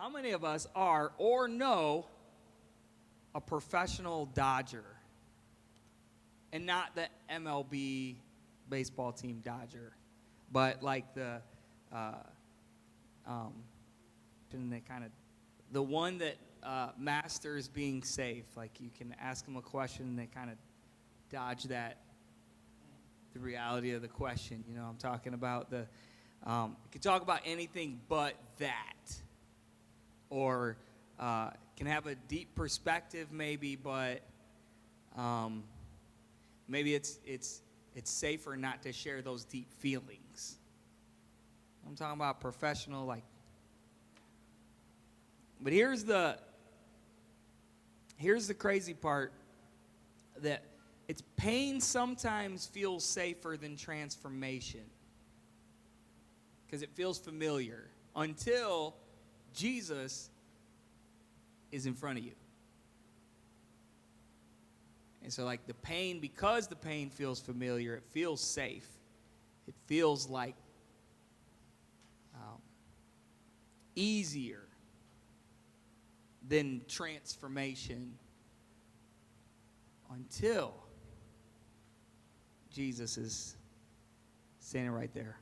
How many of us are or know a professional Dodger? And not the MLB baseball team Dodger, but like the the one that masters being safe. Like you can ask them a question and they kind of dodge the reality of the question. You know, I'm talking about you can talk about anything but that. Or can have a deep perspective maybe, but maybe it's safer not to share those deep feelings. I'm talking about professional, like. But here's the crazy part, that it's pain sometimes feels safer than transformation because it feels familiar until Jesus is in front of you. And so like the pain, because the pain feels familiar, it feels safe. It feels like easier than transformation until Jesus is standing right there.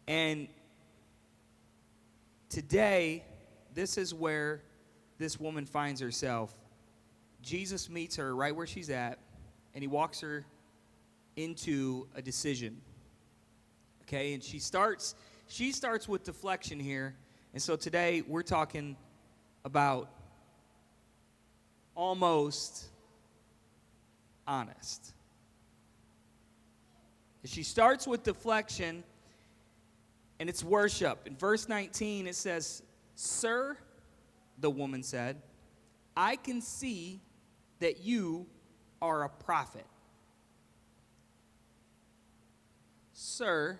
And today, this is where this woman finds herself. Jesus meets her right where she's at, and he walks her into a decision. Okay, and she starts with deflection here. And so today we're talking about almost honest. She starts with deflection, and it's worship. In verse 19 it says, "Sir," the woman said, "I can see that you are a prophet." Sir,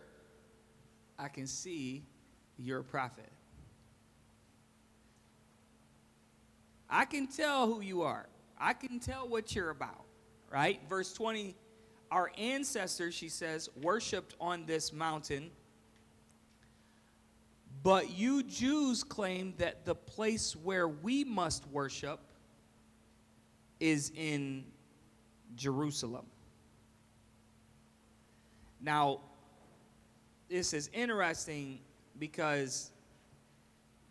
I can see you're a prophet. I can tell who you are. I can tell what you're about, right? Verse 20, our ancestors, she says, worshipped on this mountain, but you Jews claim that the place where we must worship is in Jerusalem. Now, this is interesting because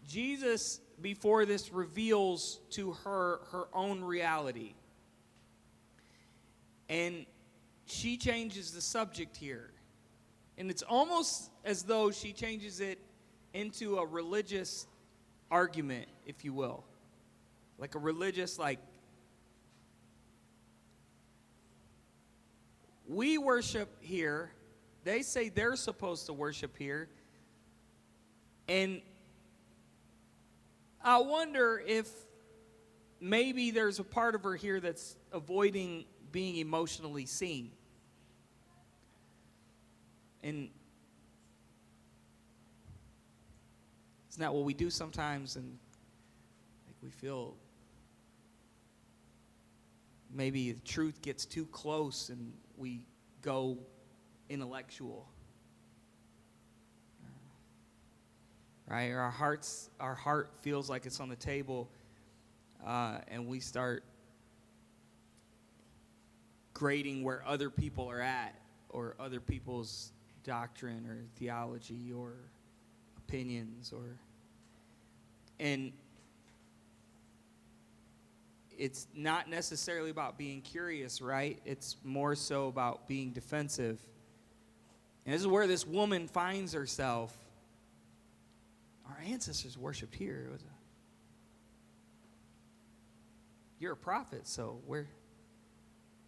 Jesus, before this, reveals to her her own reality. And she changes the subject here. And it's almost as though she changes it into a religious argument, if you will. Like a religious, like, we worship here. They say they're supposed to worship here. And I wonder if maybe there's a part of her here that's avoiding being emotionally seen. And isn't that what we do sometimes? And like we feel maybe the truth gets too close and we go intellectual. Right? Our heart feels like it's on the table, and we start grading where other people are at, or other people's doctrine or theology or opinions, and it's not necessarily about being curious, right? It's more so about being defensive. And this is where this woman finds herself. Our ancestors worshipped here. You're a prophet, so where?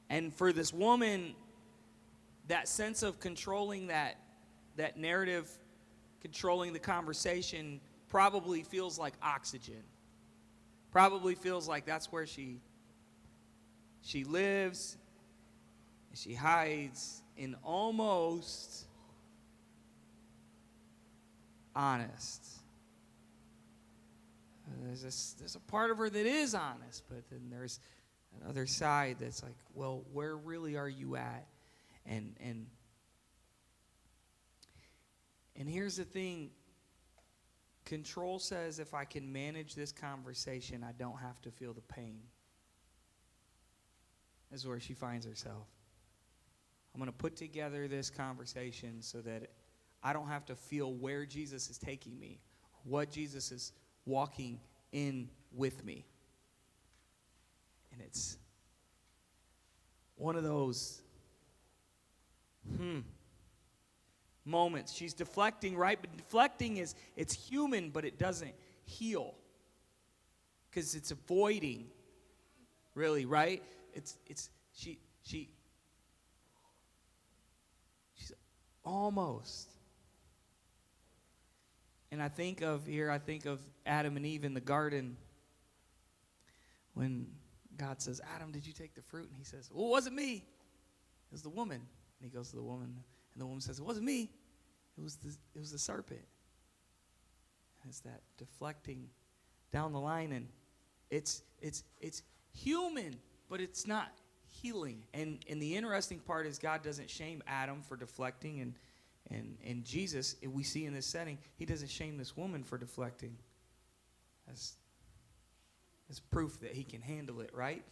And for this woman, that sense of controlling that narrative, controlling the conversation, probably feels like oxygen. Probably feels like that's where she lives, and she hides in almost honest. There's a part of her that is honest, but then there's another side that's like, well, where really are you at? And here's the thing. Control says if I can manage this conversation, I don't have to feel the pain. This is where she finds herself. I'm going to put together this conversation so that I don't have to feel where Jesus is taking me, what Jesus is walking in with me. And it's one of those moments. She's deflecting, right? But deflecting it's human, but it doesn't heal. Because it's avoiding, really, right? She's almost. And I think of Adam and Eve in the garden when God says, Adam, did you take the fruit? And he says, well, it wasn't me. It was the woman. And he goes to the woman, and the woman says, it wasn't me. It was the serpent. And it's that deflecting down the line, and it's human, but it's not healing. And the interesting part is God doesn't shame Adam for deflecting, and Jesus, we see in this setting, he doesn't shame this woman for deflecting. That's proof that he can handle it, right?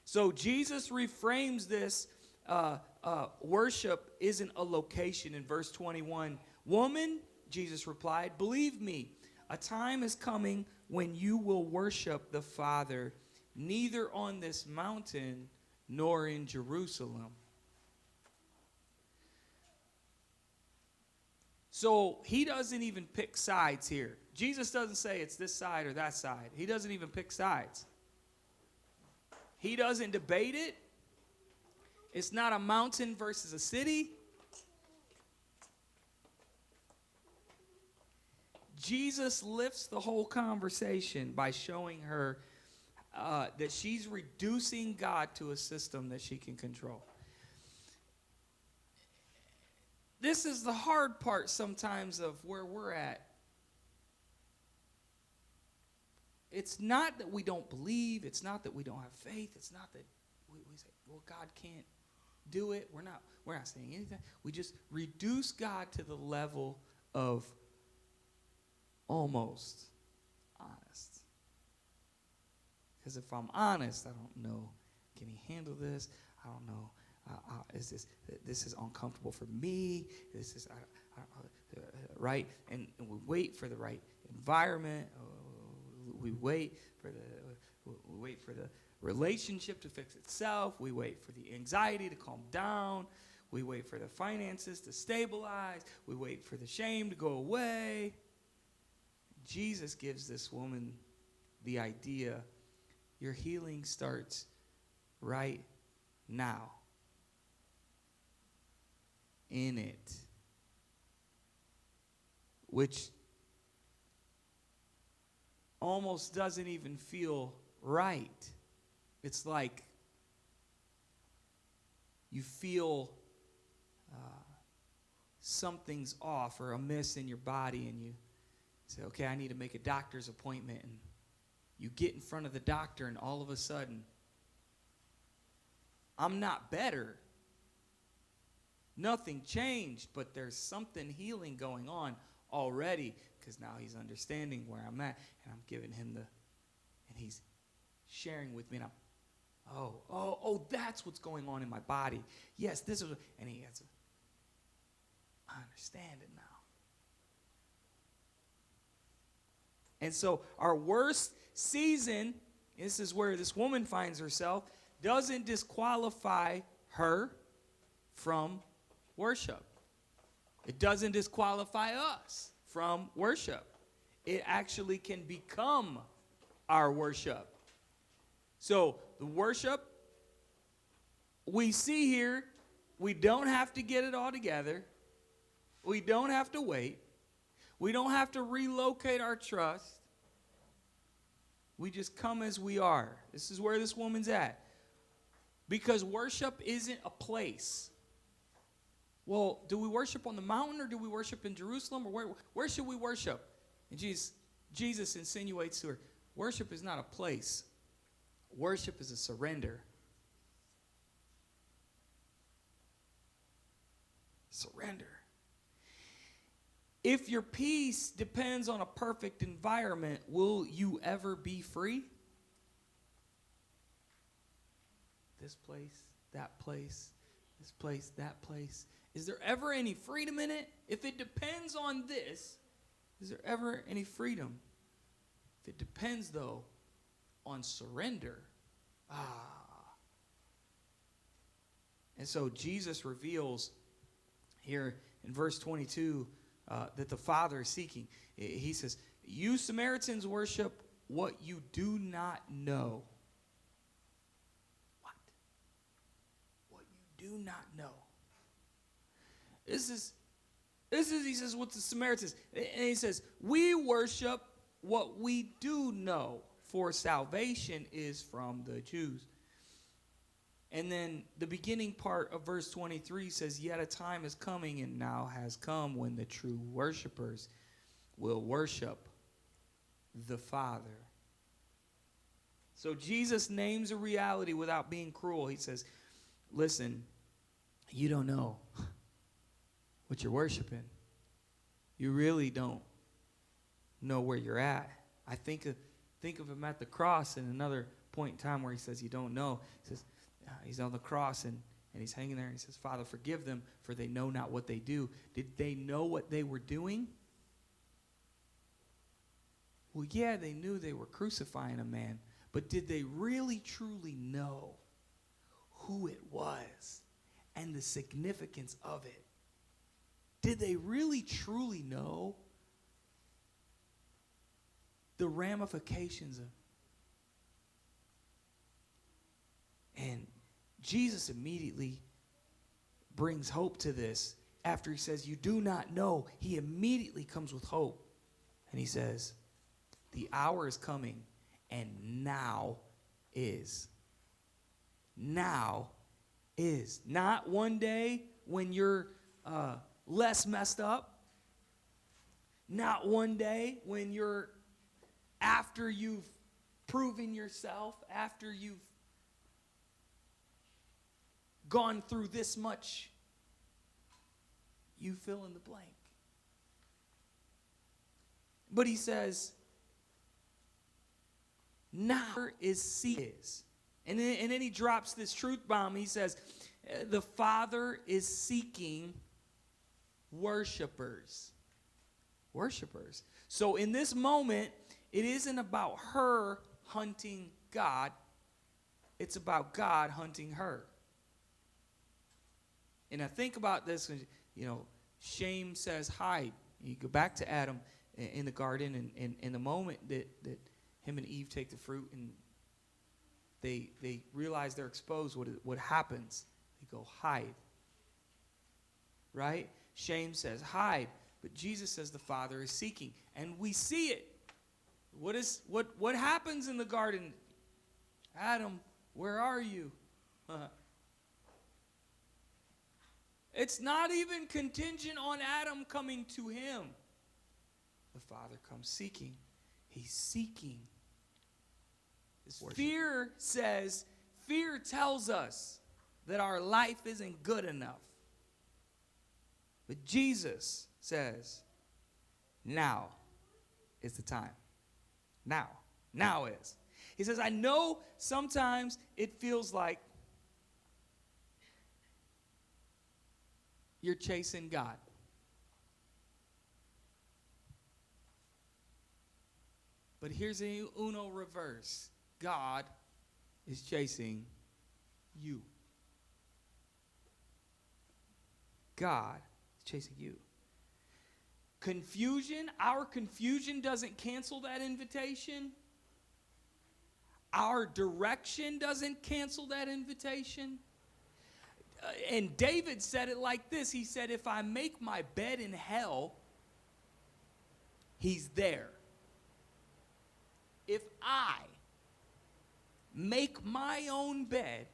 So Jesus reframes this worship isn't a location in verse 21. Woman, Jesus replied, believe me, a time is coming when you will worship the Father neither on this mountain nor in Jerusalem. So he doesn't even pick sides here. Jesus doesn't say it's this side or that side. He doesn't even pick sides. He doesn't debate it. It's not a mountain versus a city. Jesus lifts the whole conversation by showing her that she's reducing God to a system that she can control. This is the hard part sometimes of where we're at. It's not that we don't believe. It's not that we don't have faith. It's not that we say, well, God can't do it. We're not saying anything. We just reduce God to the level of almost honest. Because if I'm honest, I don't know, can he handle this? I don't know. This is uncomfortable for me. This is right, and we wait for the right environment. We wait for the relationship to fix itself. We wait for the anxiety to calm down. We wait for the finances to stabilize. We wait for the shame to go away. Jesus gives this woman the idea, your healing starts right now. In it. Which almost doesn't even feel right. It's like you feel something's off or amiss in your body, and you say, okay, I need to make a doctor's appointment, and you get in front of the doctor, and all of a sudden, I'm not better. Nothing changed, but there's something healing going on already, because now he's understanding where I'm at, and I'm giving him and he's sharing with me, and I'm, that's what's going on in my body. Yes, this is, and he has I understand it now. And so our worst season, this is where this woman finds herself, doesn't disqualify her from worship. It doesn't disqualify us from worship. It actually can become our worship. So the worship we see here, we don't have to get it all together. We don't have to wait. We don't have to relocate our trust. We just come as we are. This is where this woman's at. Because worship isn't a place. Well, do we worship on the mountain, or do we worship in Jerusalem? Or where should we worship? And Jesus insinuates to her, worship is not a place. Worship is a surrender. Surrender. If your peace depends on a perfect environment, will you ever be free? This place, that place, this place, that place. Is there ever any freedom in it? If it depends on this, is there ever any freedom? If it depends, though, on surrender, And so Jesus reveals here in verse 22 that the Father is seeking. He says, you Samaritans worship what you do not know. What? What you do not know. This is he says, what the Samaritans, and he says, we worship what we do know, for salvation is from the Jews. And then the beginning part of verse 23 says, yet a time is coming and now has come when the true worshipers will worship the Father. So Jesus names a reality without being cruel. He says, listen, you don't know what you're worshiping. You really don't know where you're at. I think of him at the cross in another point in time where he says, you don't know. He says, he's on the cross and he's hanging there and he says, Father, forgive them, for they know not what they do. Did they know what they were doing? Well, yeah, they knew they were crucifying a man, but did they really truly know who it was and the significance of it? Did they really truly know the ramifications of? And Jesus immediately brings hope to this. After he says, you do not know, he immediately comes with hope. And he says, the hour is coming, and now is. Now is. Not one day when you're less messed up. Not one day when you're, after you've proven yourself, after you've gone through this much, you fill in the blank. But he says, now is sees. And then he drops this truth bomb. He says, the Father is seeking worshipers. Worshipers. So in this moment, it isn't about her hunting God. It's about God hunting her. And I think about this, shame says hide. You go back to Adam in the garden, and in the moment that him and Eve take the fruit and they realize they're exposed, what happens? They go hide. Right? Shame says hide, but Jesus says the Father is seeking, and we see it. What happens in the garden? Adam, where are you? It's not even contingent on Adam coming to him. The Father comes seeking. He's seeking. Fear tells us that our life isn't good enough. But Jesus says, now is the time. Now is. He says, I know sometimes it feels like you're chasing God. But here's a uno reverse. God is chasing you. God is chasing you. Our confusion doesn't cancel that invitation. Our direction doesn't cancel that invitation. And David said it like this. He said, if I make my bed in hell, he's there. If I make my own bed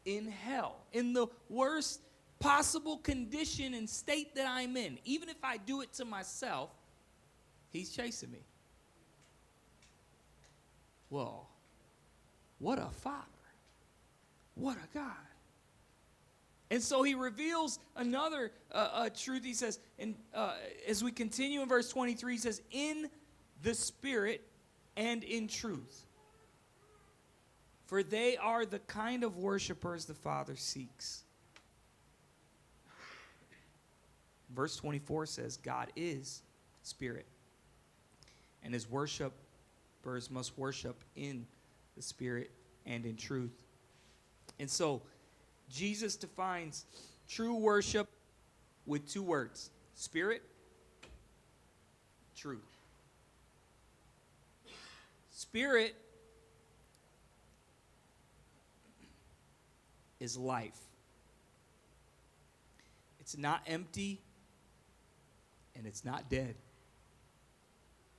in hell, in the worst possible condition and state that I'm in, even if I do it to myself, he's chasing me. Well, what a Father. What a God. And so he reveals another truth. He says, and as we continue in verse 23, he says, in the Spirit and in truth. For they are the kind of worshipers the Father seeks. Verse 24 says, God is Spirit, and his worshipers must worship in the Spirit and in truth. And so, Jesus defines true worship with two words: Spirit, truth. Spirit is life. It's not empty and it's not dead.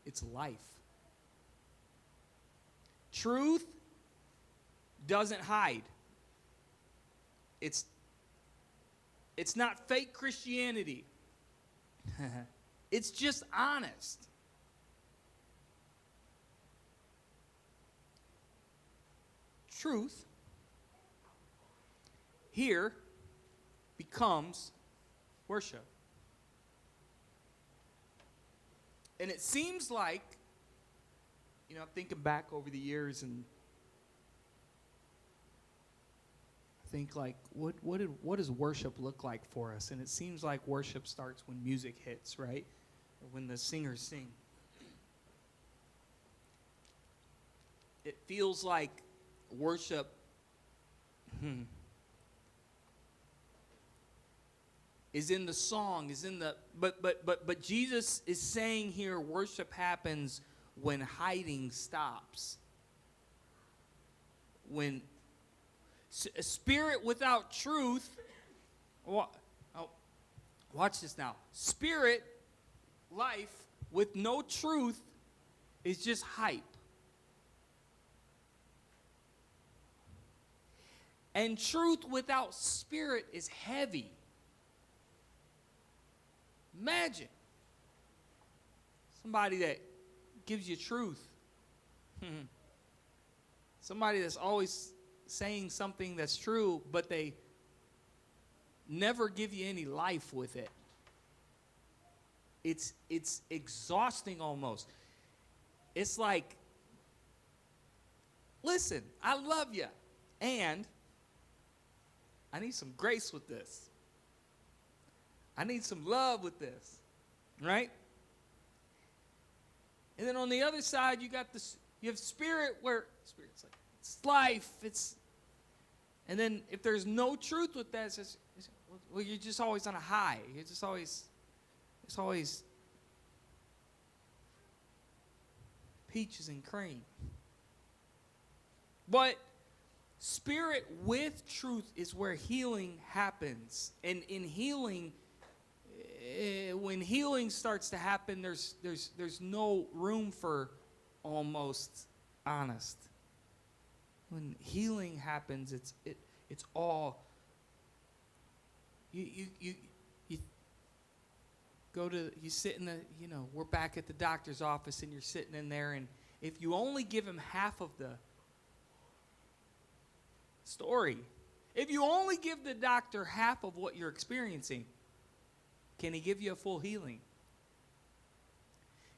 It's life. Truth doesn't hide. It's not fake Christianity. It's just honest. Truth here becomes worship. And it seems like, I'm thinking back over the years and think like, what does worship look like for us? And it seems like worship starts when music hits, right? Or when the singers sing. It feels like worship is in the song, but Jesus is saying here worship happens when hiding stops. When a spirit without truth, watch this now. Spirit, life with no truth is just hype. And truth without spirit is heavy. Imagine somebody that gives you truth. Somebody that's always saying something that's true, but they never give you any life with it. It's exhausting almost. It's like, listen, I love you, and I need some grace with this. I need some love with this, right? And then on the other side, you have spirit, where spirit's like, it's life, and then if there's no truth with that, well, you're just always on a high. You're just always, it's always peaches and cream. But spirit with truth is where healing happens. And in healing, when healing starts to happen, there's no room for almost honest. When healing happens, it's all you go to, you sit in the, we're back at the doctor's office and you're sitting in there, and if you only give him half of the story, if you only give the doctor half of what you're experiencing, can he give you a full healing?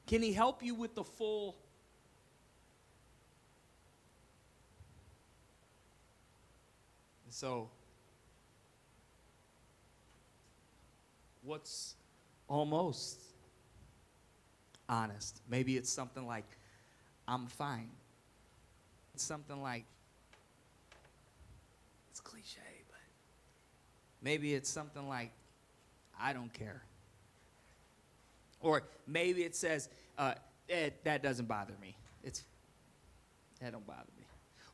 Can he help you with the full? So, what's almost honest? Maybe it's something like, I'm fine. It's something like, it's cliche, but maybe it's something like, I don't care. Or maybe it says, that doesn't bother me. That don't bother me.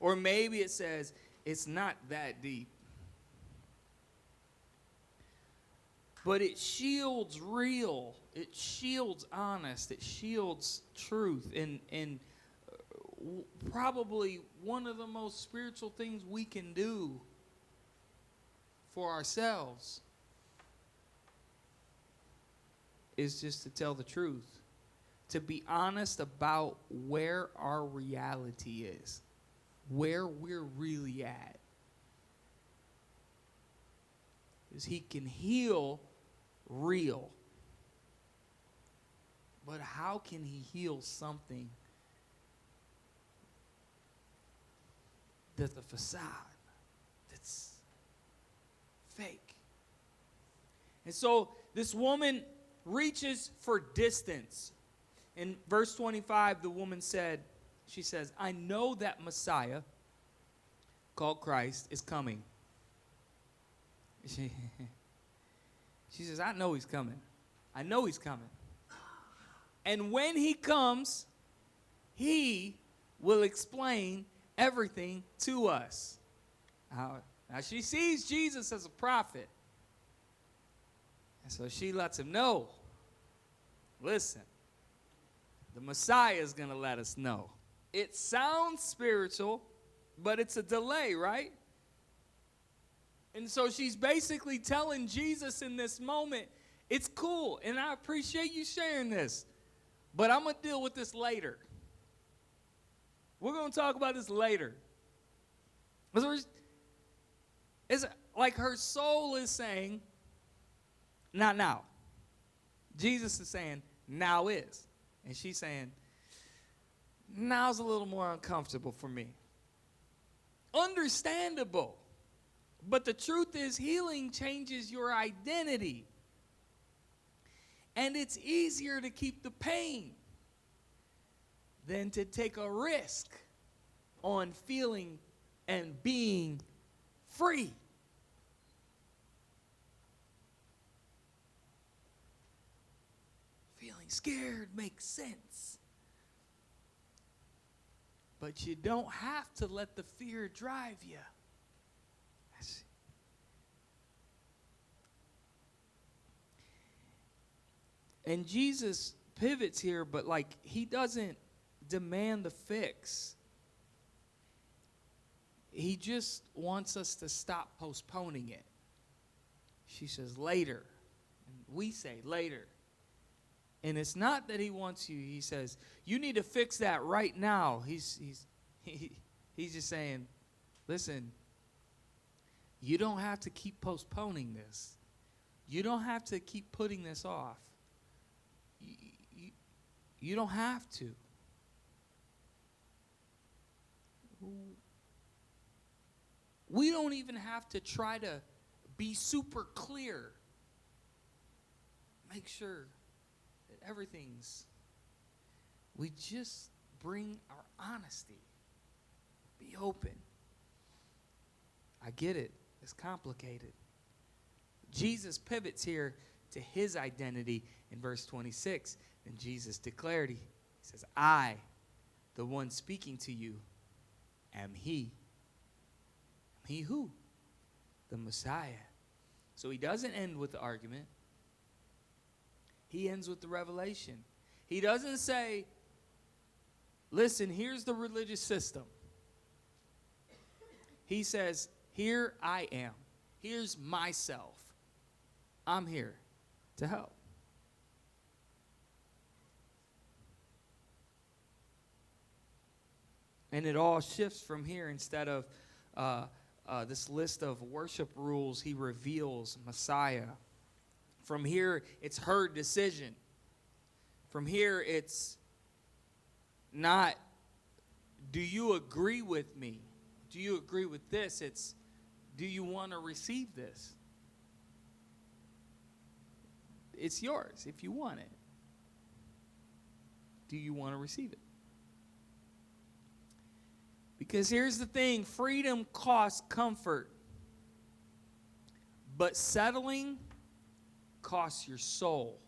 Or maybe it says, it's not that deep. But it shields real. It shields honest. It shields truth. And probably one of the most spiritual things we can do for ourselves is just to tell the truth. To be honest about where our reality is. Where we're really at. is he can heal real. But how can he heal something that's a facade, that's fake? And so this woman reaches for distance. In verse 25, the woman she says, I know that Messiah, called Christ, is coming. She says, I know he's coming. I know he's coming. And when he comes, he will explain everything to us. Now she sees Jesus as a prophet. And so she lets him know, listen, the Messiah is going to let us know. It sounds spiritual, but it's a delay, right? And so she's basically telling Jesus in this moment, it's cool, and I appreciate you sharing this, but I'm going to deal with this later. We're going to talk about this later. It's like her soul is saying, not now. Jesus is saying, now is. And she's saying, now's a little more uncomfortable for me. Understandable. But the truth is, healing changes your identity. And it's easier to keep the pain than to take a risk on feeling and being free. Feeling scared makes sense. But you don't have to let the fear drive you. And Jesus pivots here, but he doesn't demand the fix. He just wants us to stop postponing it. She says later. And we say later. And it's not that he wants you. He says, you need to fix that right now. He's just saying, listen, you don't have to keep postponing this. You don't have to keep putting this off. You don't have to. We don't even have to try to be super clear. Make sure that everything's. We just bring our honesty. Be open. I get it. It's complicated. Jesus pivots here to his identity in verse 26. And Jesus declared, he says, I, the one speaking to you, am he. Am he who? The Messiah. So he doesn't end with the argument. He ends with the revelation. He doesn't say, listen, here's the religious system. He says, here I am. Here's myself. I'm here to help. And it all shifts from here. Instead of this list of worship rules, he reveals Messiah. From here, it's her decision. From here, it's not, do you agree with me? Do you agree with this? It's, do you want to receive this? It's yours if you want it. Do you want to receive it? Because here's the thing, freedom costs comfort, but settling costs your soul.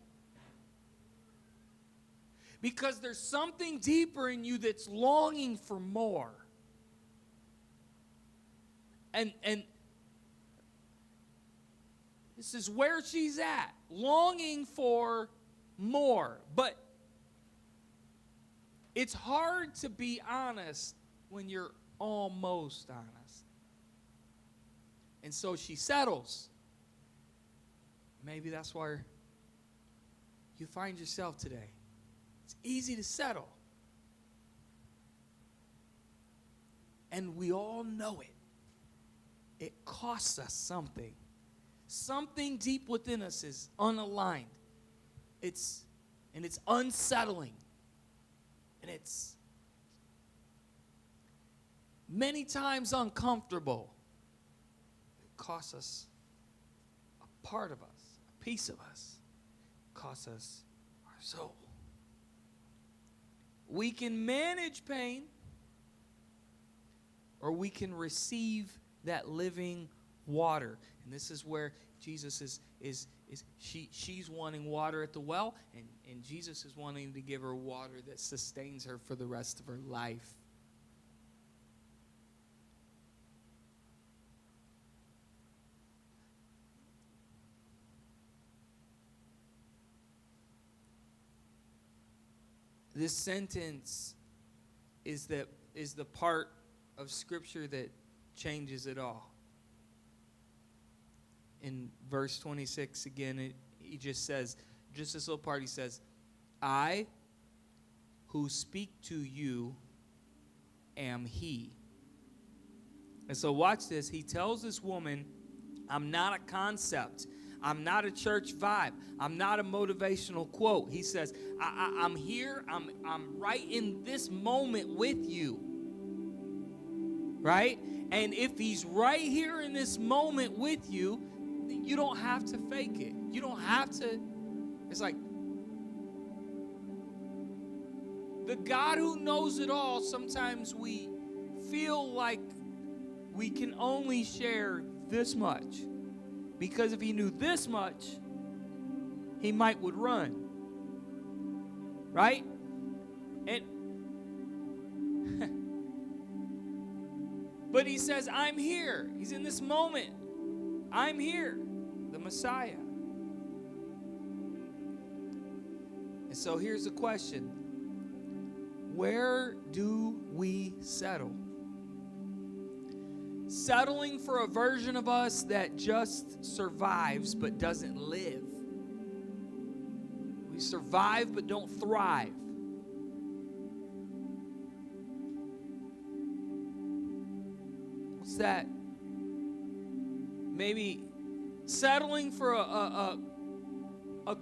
Because there's something deeper in you that's longing for more. And this is where she's at, longing for more. But it's hard to be honest when you're almost honest. And so she settles. Maybe that's where you find yourself today. It's easy to settle. And we all know it. It costs us something. something deep within us is unaligned. It's unsettling. And it's many times uncomfortable. It costs us a part of us, a piece of us. It costs us our soul. We can manage pain, or we can receive that living water. And this is where Jesus she's wanting water at the well, and Jesus is wanting to give her water that sustains her for the rest of her life. This sentence is the part of Scripture that changes it all. In verse 26 again, he just says, just this little part, he says, I who speak to you am he. And so watch this. He tells this woman, I'm not a concept. I'm not a church vibe. I'm not a motivational quote. He says, I'm here. I'm right in this moment with you. Right? And if he's right here in this moment with you, you don't have to fake it. You don't have to. It's like the God who knows it all, sometimes we feel like we can only share this much. Because if he knew this much, he would run. Right? And but he says, I'm here. He's in this moment. I'm here, the Messiah. And so here's the question. Where do we settle? Settling for a version of us that just survives but doesn't live. We survive but don't thrive. What's that? Maybe settling for a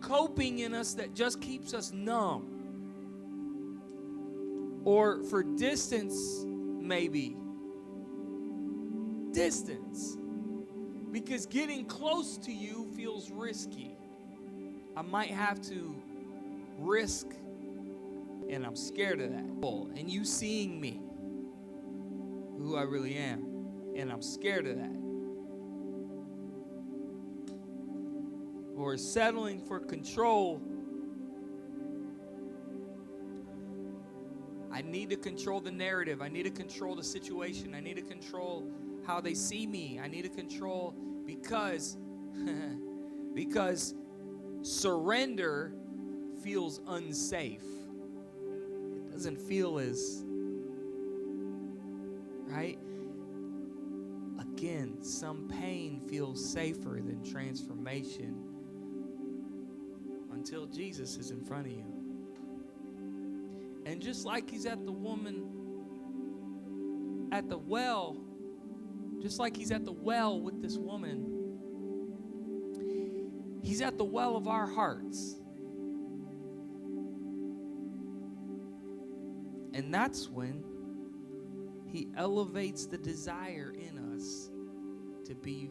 coping in us that just keeps us numb. Or for distance, maybe. Distance. Because getting close to you feels risky. I might have to risk, and I'm scared of that. And you seeing me, who I really am, and I'm scared of that. Or settling for control. I need to control the narrative. I need to control the situation. I need to control how they see me. I need to control because surrender feels unsafe. It doesn't feel as right. Again, some pain feels safer than transformation until Jesus is in front of you. And just like he's at the woman at the well, just like he's at the well with this woman, he's at the well of our hearts. And that's when he elevates the desire in us to be